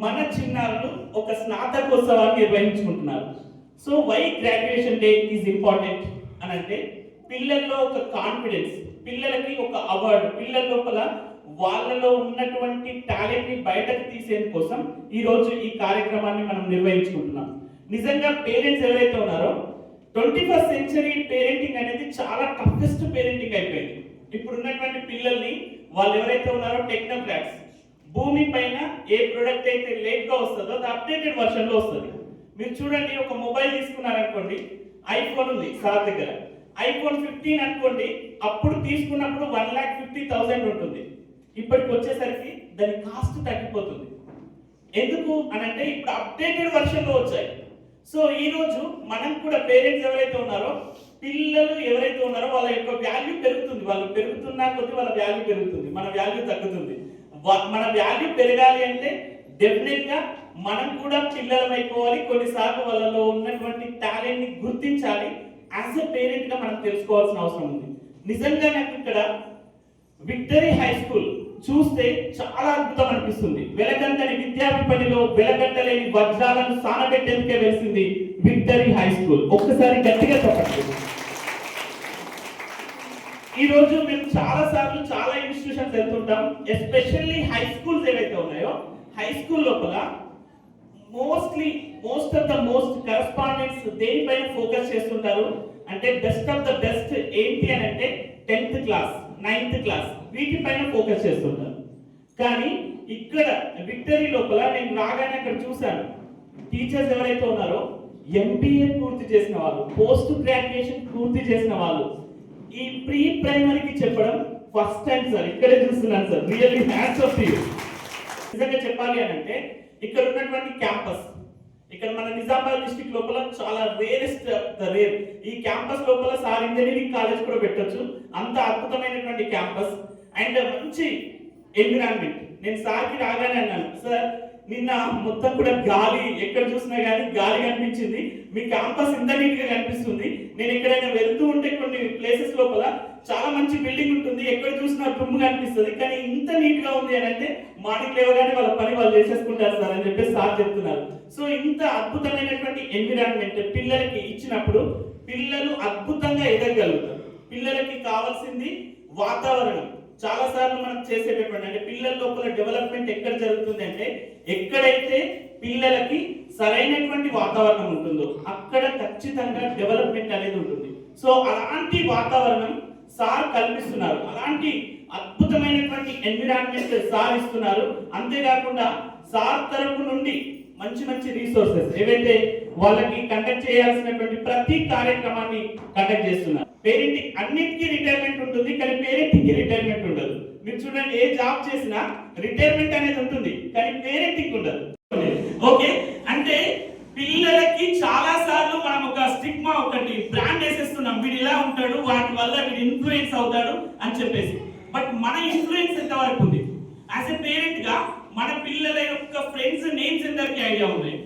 మన చిన్నారులు ఒక స్నాతకోత్సవాన్ని నిర్వహించుకుంటున్నారు. So why graduation day is important అని అంటే పిల్లల్లో ఒక కాన్ఫిడెన్స్, పిల్లలకి ఒక అవార్డు, పిల్లల లోపల వాళ్ళలో ఉన్నటువంటి టాలెంట్ని బయటకు తీసేందుకు కోసం ఈరోజు ఈ కార్యక్రమాన్ని మనం నిర్వహించుకుంటున్నాం. నిజంగా పేరెంట్స్ ఎవరైతే ఉన్నారో 21st సెంచరీ పేరెంటింగ్ అనేది చాలా టఫెస్ట్ పేరెంటింగ్ అయిపోయింది. ఇప్పుడు ఉన్నటువంటి పిల్లల్ని వాళ్ళు ఎవరైతే ఉన్నారో టెక్నోక్రాట్స్, భూమి పైన ఏ ప్రొడక్ట్ అయితే లేట్గా వస్తుందో అది అప్డేటెడ్ వర్షన్లో వస్తుంది. మీరు చూడండి, ఒక మొబైల్ తీసుకున్నారనుకోండి, ఐఫోన్ ఉంది సార్ దగ్గర, ఐఫోన్ 15 అనుకోండి, అప్పుడు తీసుకున్నప్పుడు 1,50,000 ఉంటుంది. ఇప్పటికి వచ్చేసరికి దాని కాస్ట్ తగ్గిపోతుంది. ఎందుకు అని అంటే ఇప్పుడు అప్డేటెడ్ వర్షన్లో వచ్చాయి. సో ఈ రోజు మనం కూడా పేరెంట్స్ ఎవరైతే ఉన్నారో, పిల్లలు ఎవరైతే ఉన్నారో వాళ్ళ యొక్క వాల్యూ పెరుగుతుంది. వాళ్ళు పెరుగుతున్నా కొద్ది వాళ్ళ వాల్యూ పెరుగుతుంది, మన వాల్యూ తగ్గుతుంది. మన వాల్యూ పెరగాలి అంటే డెఫినెట్ గా మనం కూడా పిల్లలం అయిపోవాలి. కొన్నిసార్లు వాళ్ళలో ఉన్నటువంటి టాలెంట్ ని గుర్తించాలి. యాజ్ ఎ పేరెంట్ గా మనం తెలుసుకోవాల్సిన అవసరం ఉంది. నిజంగా నాకు ఇక్కడ విక్టరీ హై స్కూల్ చూస్తే చాలా అద్భుతం అనిపిస్తుంది. వెలగంటని విద్యా విపణిలో వెలగంటలేని వజ్రాలను సానబెట్టేందుకే వెలిసింది విక్టరీ హై స్కూల్. ఒక్కసారి గట్టిగా చెప్పండి. ఈ రోజు మేము చాలా సార్లు చాలా ఇన్స్టిట్యూషన్స్ వెళ్తుంటాం. ఎస్పెషల్లీ హై స్కూల్స్ ఏవైతే ఉన్నాయో, హై స్కూల్ లోపల most of the most correspondents దేనిపైన ఫోకస్ చేస్తుంటారు అంటే బెస్ట్ ఆఫ్ ద బెస్ట్ ఏంటి అని అంటే 10th క్లాస్ 9th క్లాస్ వీటిపైన ఫోకస్ చేస్తుంటారు. కానీ ఇక్కడ విక్టరీ లోపల నేను రాగానే అక్కడ చూశాను, టీచర్స్ ఎవరైతే ఉన్నారో ఎంబీఏ పూర్తి చేసిన వాళ్ళు, పోస్ట్ గ్రాడ్యుయేషన్ పూర్తి చేసిన వాళ్ళు ఈ ప్రీ ప్రైమరీకి చెప్పడం ఫస్ట్ టైం సార్. ఇక్కడే చూస్తున్నాను sir. Really hats off to you. నిజంగా చెప్పాలి అని అంటే ఇక్కడ ఉన్నటువంటి క్యాంపస్, ఇక్కడ మన నిజామాబాద్ డిస్ట్రిక్ట్ లోపల చాలా రేరెస్ట్ ద రేర్. ఈ క్యాంపస్ లోపల సార్ ఇంజనీరింగ్ కాలేజ్ కూడా పెట్టొచ్చు, అంత అద్భుతమైనటువంటి క్యాంపస్ అండ్ మంచి ఎన్విరాన్మెంట్. నేను సార్కి రాగానే అన్నాను, సార్ నిన్న మొత్తం కూడా గాలి, ఎక్కడ చూసినా కానీ గాలి కనిపించింది, మీ క్యాంపస్ ఇంత నీట్ గా కనిపిస్తుంది. నేను ఎక్కడైనా వెళ్తూ ఉంటే కొన్ని ప్లేసెస్ లోపల చాలా మంచి బిల్డింగ్ ఉంటుంది, ఎక్కడ చూసినా తుమ్ము కనిపిస్తుంది, కానీ ఇంత నీట్ గా ఉంది అని అంటే మార్నింగ్ లేవగానే వాళ్ళ పని వాళ్ళు చేసేసుకుంటారు సార్ అని చెప్పేసి సార్ చెప్తున్నారు. సో ఇంత అద్భుతమైనటువంటి ఎన్విరాన్మెంట్ పిల్లలకి ఇచ్చినప్పుడు పిల్లలు అద్భుతంగా ఎదగలుగుతారు. పిల్లలకి కావాల్సింది వాతావరణం. చాలా సార్లు మనం చేసేటటువంటి అంటే పిల్లల లోపల డెవలప్మెంట్ ఎక్కడ జరుగుతుంది అంటే ఎక్కడైతే పిల్లలకి సరైనటువంటి వాతావరణం ఉంటుందో అక్కడ ఖచ్చితంగా డెవలప్మెంట్ అనేది ఉంటుంది. సో అలాంటి వాతావరణం సార్ కల్పిస్తున్నారు, అలాంటి అద్భుతమైనటువంటి ఎన్విరాన్మెంట్ సార్ ఇస్తున్నారు. అంతేకాకుండా సార్ తరపు నుండి మంచి మంచి రీసోర్సెస్ ఏవైతే వాళ్ళకి కండక్ట్ చేయాల్సినటువంటి ప్రతి కార్యక్రమాన్ని కండక్ట్ చేస్తున్నారు. పేరెంటింగ్ అన్నిటికీ రిటైర్మెంట్ ఉంటుంది, కానీ పేరెంటింగ్ కి రిటైర్మెంట్ ఉండదు. మీరు చూడండి, ఏ జాబ్ చేసినా రిటైర్మెంట్ అనేది ఉంటుంది, కానీ పేరెంటింగ్ ఉండదు. ఓకే, అంటే పిల్లలకి చాలా సార్లు మనం ఒక స్టిగ్మా, ఒకటి బ్రాండ్ వేసేస్తున్నాం, వీడు ఇలా ఉంటాడు, వాటి వల్ల వీడు ఇన్ఫ్లుయెన్స్ అవుతాడు అని చెప్పేసి. బట్ మన ఇన్ఫ్లుయెన్స్ ఎంతవరకు ఉంది? యాజ్ ఎ పేరెంట్ గా మన పిల్లల యొక్క ఫ్రెండ్స్ నేమ్స్ ఎందరికి ఐడియా ఉన్నాయి?